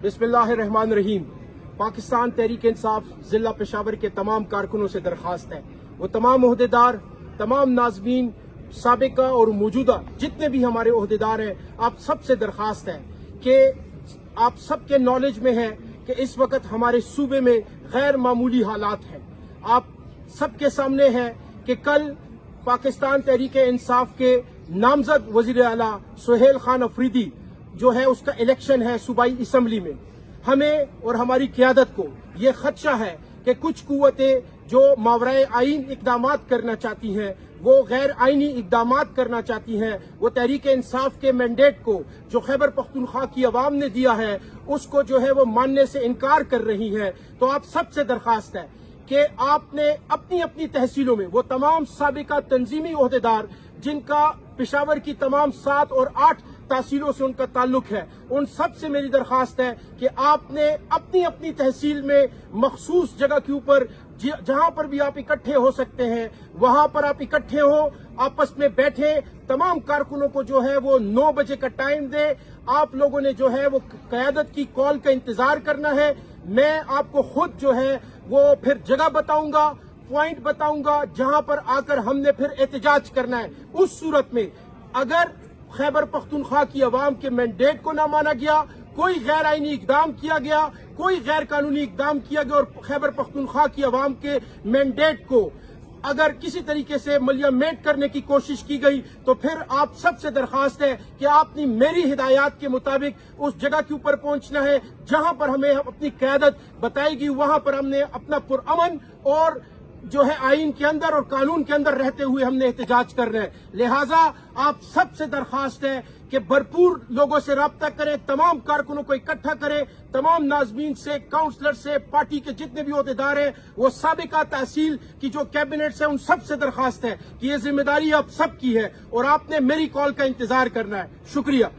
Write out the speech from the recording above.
बिस्मिल्लाहिर्रहमानिर्रहीम। पाकिस्तान तहरीक इंसाफ जिला पेशावर के तमाम कारकुनों से दरख्वास्त है, वो तमाम ओहदेदार, तमाम नाज़मीन, साबिका और मौजूदा जितने भी हमारे ओहदेदार हैं, आप सबसे दरख्वास्त है कि आप सबके नॉलेज में है कि इस वक्त हमारे सूबे में गैर मामूली हालात हैं। आप सबके सामने है कि कल पाकिस्तान तहरीक इंसाफ के नामजद वज़ीर आला सुहेल खान अफरीदी जो है उसका इलेक्शन है सूबाई असम्बली में। हमें और हमारी क़यादत को ये खदशा है कि कुछ कुव्वतें जो मावराए आइन इक़दामात करना चाहती हैं, वो गैर आइनी इक़दामात करना चाहती हैं, वो तहरीक इंसाफ के मैंडेट को जो खैबर पख्तूनख्वा की अवाम ने दिया है उसको जो है वो मानने से इनकार कर रही हैं। तो आप सबसे दरख्वास्त है कि आपने अपनी अपनी तहसीलों में वो तमाम साबिका तंजीमी ओहदेदार जिनका पेशावर की तमाम 7 और 8 तहसीलों से उनका ताल्लुक है, उन सब से मेरी दरख्वास्त है कि आपने अपनी अपनी तहसील में मखसूस जगह के ऊपर जहां पर भी आप इकट्ठे हो सकते हैं वहां पर आप इकट्ठे हो, आपस में बैठे, तमाम कारकुनों को जो है वो 9 बजे का टाइम दे। आप लोगों ने जो है वो क़यादत की कॉल का इंतजार करना है। मैं आपको खुद जो है वो फिर जगह बताऊंगा, पॉइंट बताऊंगा जहां पर आकर हमने फिर एहतजाज करना है। उस सूरत में अगर खैबर पख्तूनख्वा की अवाम के मैंडेट को ना माना गया, कोई गैर आइनी इकदाम किया गया, कोई गैर कानूनी इकदाम किया गया और खैबर पख्तूनख्वा की अवाम के मैंडेट को अगर किसी तरीके से मलियामेट करने की कोशिश की गई तो फिर आप सबसे दरख्वास्त है कि आपने मेरी हिदायत के मुताबिक उस जगह के ऊपर पहुंचना है जहां पर हमें अपनी क़यादत बताएगी। वहां पर हमने अपना पुरअमन और जो है आइन के अंदर और कानून के अंदर रहते हुए हमने एहतजाज कर रहे हैं। लिहाजा आप सबसे दरख्वास्त है कि भरपूर लोगों से राब्ता करें, तमाम कारकुनों को इकट्ठा करें, तमाम नाज़मीन से, काउंसलर से, पार्टी के जितने भी ओहदेदार हैं, वो साबिका तहसील की जो कैबिनेट्स है उन सबसे दरख्वास्त है कि ये जिम्मेदारी आप सबकी है और आपने मेरी कॉल का इंतजार करना है। शुक्रिया।